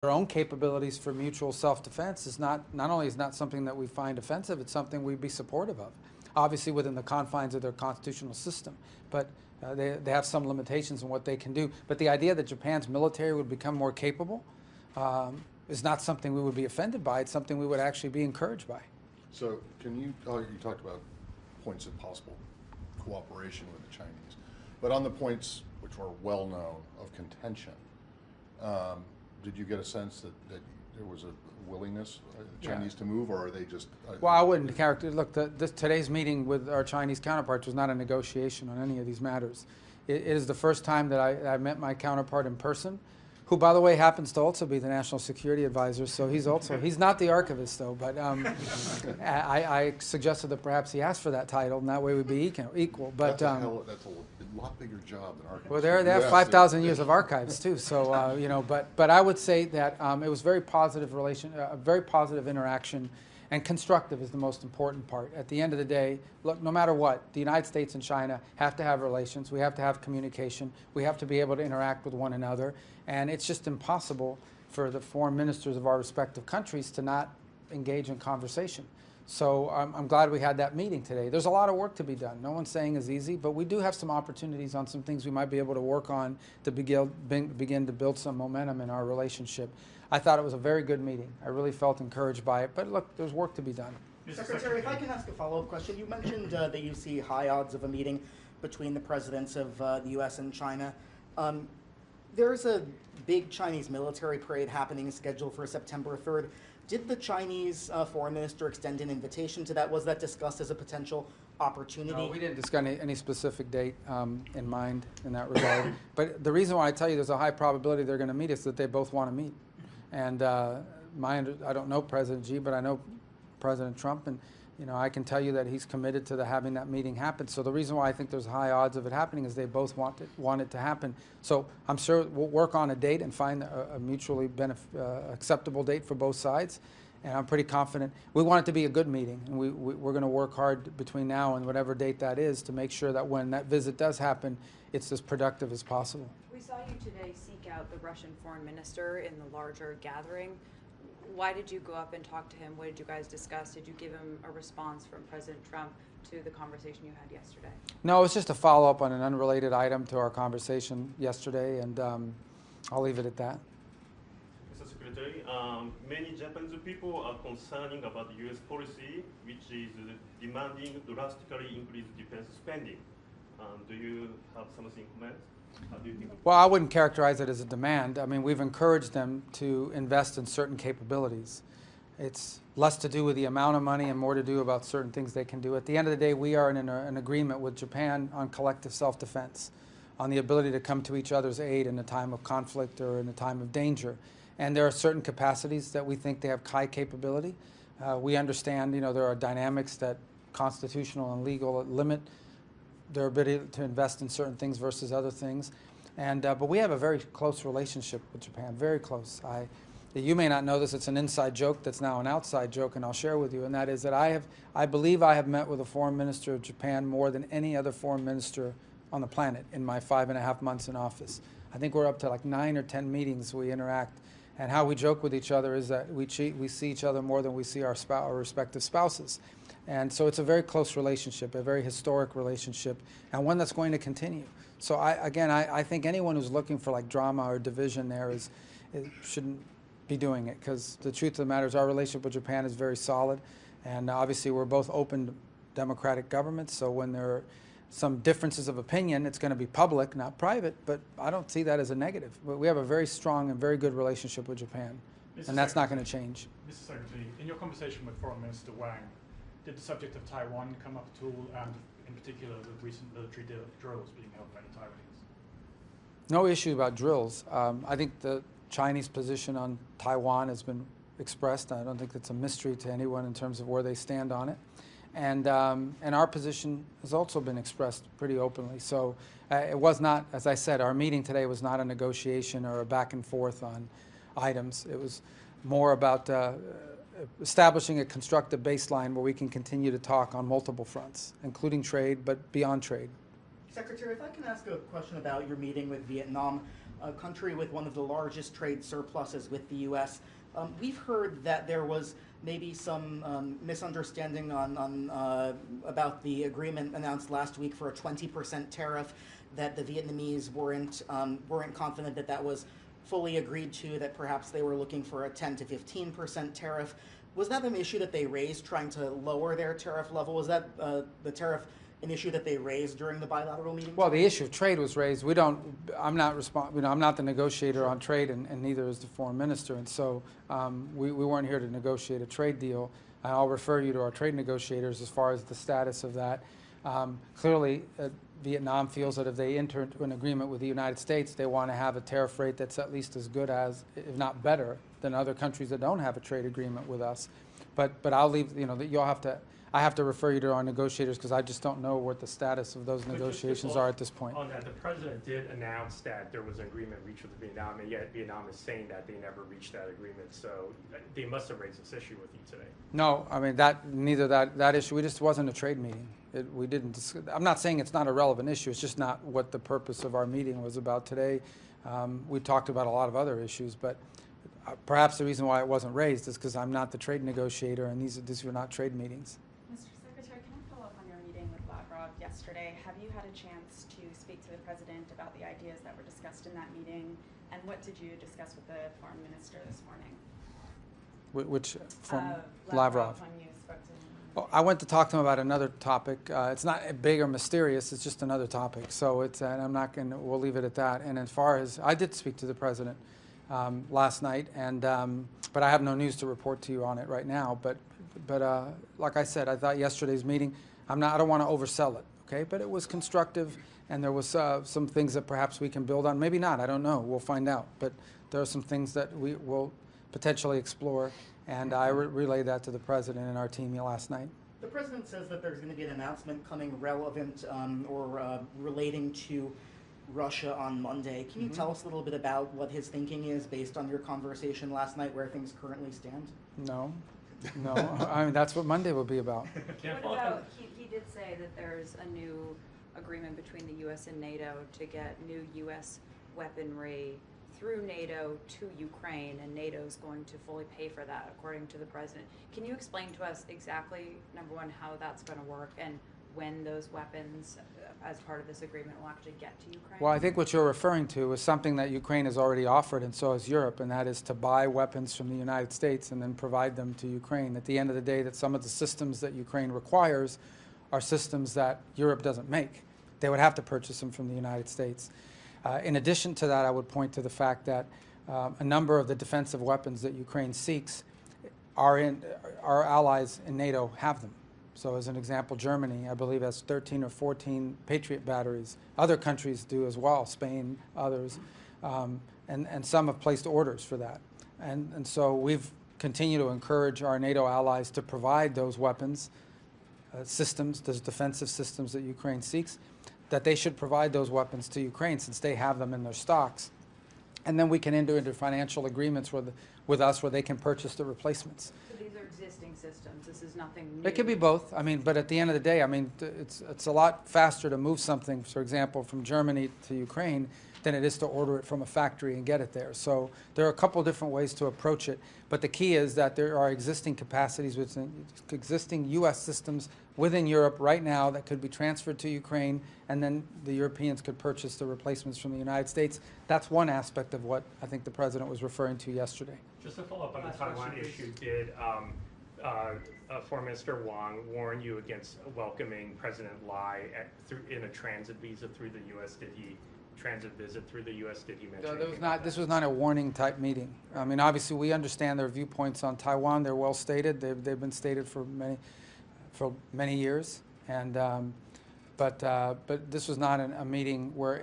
our own capabilities for mutual self-defense is not only is not something that we find offensive, it's something we'd be supportive of. Obviously within the confines of their constitutional system, but they have some limitations in what they can do. But the idea that Japan's military would become more capable is not something we would be offended by. It's something we would actually be encouraged by. So can you talked about points of possible cooperation with the Chinese, but on the points which were well known of contention, did you get a sense that there was a willingness the Chinese to move, or are they just... Well, I wouldn't look, today's meeting with our Chinese counterparts was not a negotiation on any of these matters. It is the first time that I met my counterpart in person, who, by the way, happens to also be the National Security Advisor, so he's not the archivist, though, but I suggested that perhaps he asked for that title, and that way we'd be equal. But that's a lot bigger job than archivist. Well, they have 5,000 years of archives, too, so, you know, but I would say that it was very positive a very positive interaction, and constructive is the most important part. At the end of the day, look, no matter what, the United States and China have to have relations. We have to have communication. We have to be able to interact with one another. And it's just impossible for the foreign ministers of our respective countries to not engage in conversation. So I'm glad we had that meeting today. There's a lot of work to be done. No one's saying it's easy, but we do have some opportunities on some things we might be able to work on to begin to build some momentum in our relationship. I thought it was a very good meeting. I really felt encouraged by it. But look, there's work to be done. Secretary, if I can ask a follow-up question. You mentioned that you see high odds of a meeting between the presidents of the U.S. and China. There's a big Chinese military parade happening scheduled for September 3rd. Did the Chinese foreign minister extend an invitation to that? Was that discussed as a potential opportunity? No, we didn't discuss any specific date in mind in that regard. But the reason why I tell you there's a high probability they're going to meet is that they both want to meet. And I don't know President Xi, but I know President Trump, and you know, I can tell you that he's committed to having that meeting happen. So the reason why I think there's high odds of it happening is they both want it to happen. So I'm sure we'll work on a date and find a mutually acceptable date for both sides. And I'm pretty confident. We want it to be a good meeting, and we're going to work hard between now and whatever date that is to make sure that when that visit does happen, it's as productive as possible. We saw you today seek out the Russian foreign minister in the larger gathering. Why did you go up and talk to him? What did you guys discuss? Did you give him a response from President Trump to the conversation you had yesterday? No, it was just a follow-up on an unrelated item to our conversation yesterday, and I'll leave it at that. Mr. Secretary, many Japanese people are concerning about the U.S. policy, which is demanding drastically increase defense spending. Do you have something to comment? How do you think? Well, I wouldn't characterize it as a demand. I mean, we've encouraged them to invest in certain capabilities. It's less to do with the amount of money and more to do about certain things they can do. At the end of the day, we are in an agreement with Japan on collective self-defense, on the ability to come to each other's aid in a time of conflict or in a time of danger. And there are certain capacities that we think they have high capability. We understand, you know, there are dynamics that constitutional and legal limit their ability to invest in certain things versus other things. And, but we have a very close relationship with Japan, very close. You may not know this, it's an inside joke that's now an outside joke, and I'll share with you, and that is that I believe I have met with a foreign minister of Japan more than any other foreign minister on the planet in my 5.5 months in office. I think we're up to like 9 or 10 meetings we interact. And how we joke with each other is that we see each other more than we see our respective spouses. And so it's a very close relationship, a very historic relationship, and one that's going to continue. So I think anyone who's looking for like drama or division there shouldn't be doing it, because the truth of the matter is our relationship with Japan is very solid, and obviously we're both open democratic governments, so when there are some differences of opinion, it's going to be public, not private, but I don't see that as a negative. But we have a very strong and very good relationship with Japan, and that's not going to change. Mr. Secretary, in your conversation with Foreign Minister Wang, did the subject of Taiwan come up at all, and in particular the recent military drills being held by the Taiwanese? No issue about drills. I think the Chinese position on Taiwan has been expressed. I don't think it's a mystery to anyone in terms of where they stand on it. And our position has also been expressed pretty openly. So it was not, as I said, our meeting today was not a negotiation or a back and forth on items. It was more about establishing a constructive baseline where we can continue to talk on multiple fronts, including trade, but beyond trade. Secretary, if I can ask a question about your meeting with Vietnam. a country with one of the largest trade surpluses with the U.S. We've heard that there was maybe some misunderstanding about the agreement announced last week for a 20% tariff, that the Vietnamese weren't confident that that was fully agreed to, that perhaps they were looking for a 10 to 15% tariff. Was that an issue that they raised, trying to lower their tariff level? Was that the tariff an issue that they raised during the bilateral meeting? Well, the issue of trade was raised. I'm not the negotiator on trade, and neither is the foreign minister. And so we weren't here to negotiate a trade deal. I'll refer you to our trade negotiators as far as the status of that. Clearly, Vietnam feels that if they enter into an agreement with the United States, they want to have a tariff rate that's at least as good as, if not better, than other countries that don't have a trade agreement with us. But I'll leave, I have to refer you to our negotiators, because I just don't know what the status of those negotiations are at this point. On that, the president did announce that there was an agreement reached with Vietnam, and yet Vietnam is saying that they never reached that agreement. So they must have raised this issue with you today. No, I mean, neither that issue. We just wasn't a trade meeting. We didn't. I'm not saying it's not a relevant issue. It's just not what the purpose of our meeting was about today. We talked about a lot of other issues, but perhaps the reason why it wasn't raised is because I'm not the trade negotiator, and these were not trade meetings. Mr. Secretary, can I follow up on your meeting with Lavrov yesterday? Have you had a chance to speak to the president about the ideas that were discussed in that meeting? And what did you discuss with the foreign minister this morning? Which from Lavrov? When you spoke to him. Oh, I went to talk to him about another topic. It's not big or mysterious. It's just another topic. So and I'm not going to. We'll leave it at that. And as far as I did speak to the president last night, and but I have no news to report to you on it right now. But like I said, I thought yesterday's meeting. I don't want to oversell it. Okay, but it was constructive, and there was some things that perhaps we can build on. Maybe not. I don't know. We'll find out. But there are some things that we will potentially explore, and I relayed that to the president and our team last night. The president says that there's going to be an announcement coming relevant or relating to Russia on Monday. Can you tell us a little bit about what his thinking is based on your conversation last night, where things currently stand? No. I mean, that's what Monday will be about. What about, he did say that there's a new agreement between the U.S. and NATO to get new U.S. weaponry through NATO to Ukraine, and NATO is going to fully pay for that, according to the president. Can you explain to us exactly, number one, how that's going to work, and when those weapons, as part of this agreement, will actually get to Ukraine? Well, I think what you're referring to is something that Ukraine has already offered, and so has Europe, and that is to buy weapons from the United States and then provide them to Ukraine. At the end of the day, that some of the systems that Ukraine requires are systems that Europe doesn't make. They would have to purchase them from the United States. In addition to that, I would point to the fact that a number of the defensive weapons that Ukraine seeks our allies in NATO have them. So as an example, Germany, I believe, has 13 or 14 Patriot batteries. Other countries do as well, Spain, others, and some have placed orders for that. And so we've continued to encourage our NATO allies to provide those weapons, systems, those defensive systems that Ukraine seeks, that they should provide those weapons to Ukraine since they have them in their stocks. And then we can enter into financial agreements with us where they can purchase the replacements. So these are existing systems. This is nothing new. It could be both. I mean, but at the end of the day, I mean, it's a lot faster to move something, for example, from Germany to Ukraine than it is to order it from a factory and get it there. So there are a couple different ways to approach it. But the key is that there are existing capacities within existing U.S. systems within Europe right now that could be transferred to Ukraine, and then the Europeans could purchase the replacements from the United States. That's one aspect of what I think the president was referring to yesterday. Just to follow up on the Taiwan issue, did Foreign Minister Wang warn you against welcoming President Lai in a transit visa through the U.S.? Did he transit visit through the U.S.? Did he mention This was not a warning type meeting. I mean, obviously we understand their viewpoints on Taiwan. They're well stated. They've been stated for many years. And but this was not a meeting where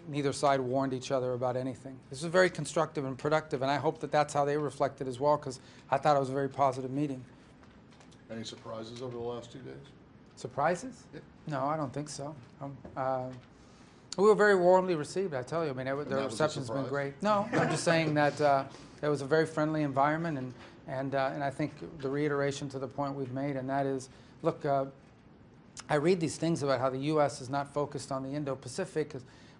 neither side warned each other about anything. This was very constructive and productive, and I hope that that's how they reflected as well, because I thought it was a very positive meeting. Any surprises over the last 2 days? Surprises? Yeah. No, I don't think so. We were very warmly received, I tell you. I mean, the reception's been great. No, I'm just saying that it was a very friendly environment, and I think the reiteration to the point we've made, and that is, look, I read these things about how the U.S. is not focused on the Indo-Pacific,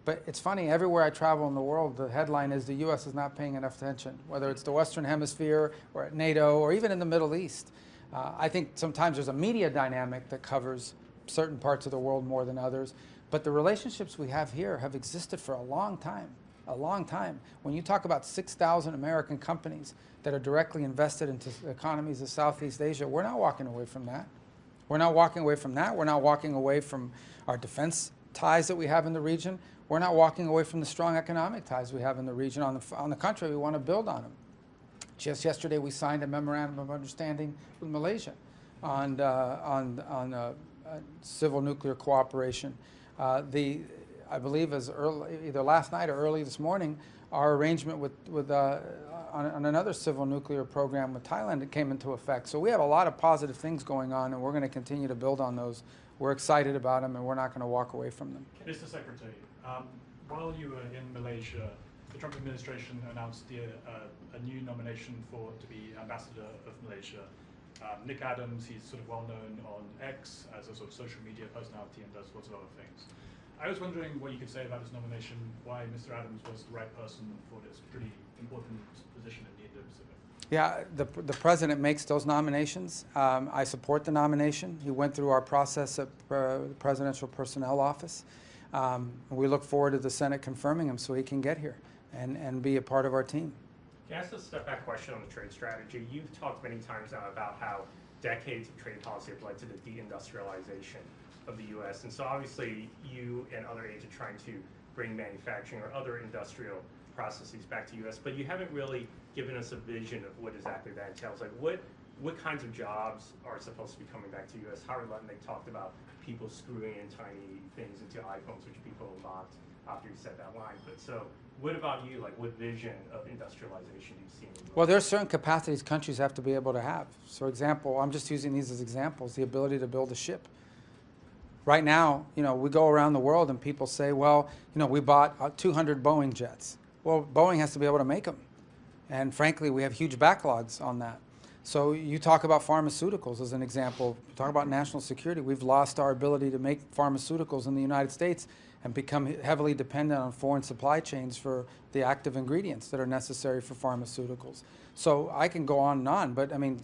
But it's funny, everywhere I travel in the world, the headline is the U.S. is not paying enough attention, whether it's the Western Hemisphere or at NATO or even in the Middle East. I think sometimes there's a media dynamic that covers certain parts of the world more than others, but the relationships we have here have existed for a long time, a long time. When you talk about 6,000 American companies that are directly invested into economies of Southeast Asia, we're not walking away from that. We're not walking away from that. We're not walking away from our defense ties that we have in the region. We're not walking away from the strong economic ties we have in the region. On the contrary, we want to build on them. Just yesterday, we signed a memorandum of understanding with Malaysia on civil nuclear cooperation. I believe as early, either last night or early this morning, our arrangement on another civil nuclear program with Thailand that came into effect. So we have a lot of positive things going on, and we're going to continue to build on those. We're excited about them, and we're not going to walk away from them. Mr. Secretary, while you were in Malaysia, the Trump administration announced a new nomination to be ambassador of Malaysia. Nick Adams, he's sort of well known on X as a sort of social media personality and does lots of other things. I was wondering what you could say about his nomination, why Mr. Adams was the right person for this pretty important position in the Indo-Pacific. Yeah, the president makes those nominations. I support the nomination. He went through our process at the Presidential Personnel Office. We look forward to the Senate confirming him so he can get here and be a part of our team. Can I ask a step back question on the trade strategy? You've talked many times now about how decades of trade policy have led to the deindustrialization of the U.S. And so obviously you and other aides are trying to bring manufacturing or other industrial processes back to U.S., but you haven't really given us a vision of what exactly that entails. Like what kinds of jobs are supposed to be coming back to U.S.? Howard Lutnick talked about people screwing in tiny things into iPhones, which people mocked after he said that line. But so what about you? Like what vision of industrialization do you see in the U.S.? Well, there are certain capacities countries have to be able to have. So, for example, I'm just using these as examples, the ability to build a ship. Right now, we go around the world and people say, well, we bought 200 Boeing jets. Well, Boeing has to be able to make them. And frankly, we have huge backlogs on that. So you talk about pharmaceuticals as an example. Talk about national security. We've lost our ability to make pharmaceuticals in the United States and become heavily dependent on foreign supply chains for the active ingredients that are necessary for pharmaceuticals. So I can go on, but I mean,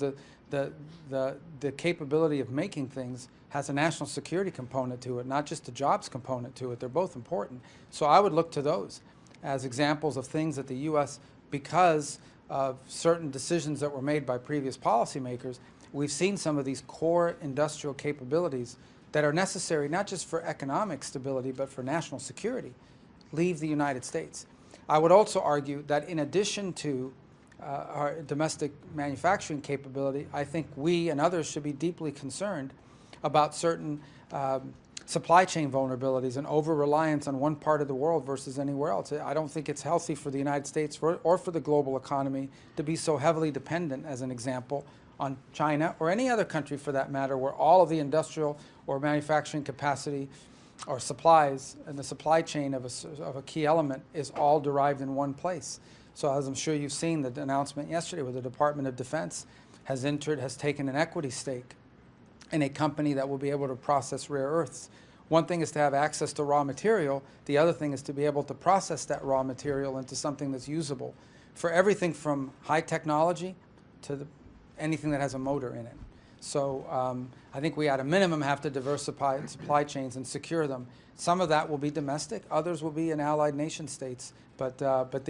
the capability of making things has a national security component to it, not just a jobs component to it. They're both important. So I would look to those as examples of things that the U.S., because of certain decisions that were made by previous policymakers, we've seen some of these core industrial capabilities that are necessary not just for economic stability but for national security leave the United States. I would also argue that in addition to our domestic manufacturing capability, I think we and others should be deeply concerned about certain supply chain vulnerabilities and over-reliance on one part of the world versus anywhere else. I don't think it's healthy for the United States or for the global economy to be so heavily dependent, as an example, on China or any other country for that matter, where all of the industrial or manufacturing capacity or supplies and the supply chain of a key element is all derived in one place. So as I'm sure you've seen the announcement yesterday where the Department of Defense has taken an equity stake in a company that will be able to process rare earths. One thing is to have access to raw material. The other thing is to be able to process that raw material into something that's usable for everything from high technology to anything that has a motor in it. So I think we at a minimum have to diversify supply chains and secure them. Some of that will be domestic, others will be in allied nation states, but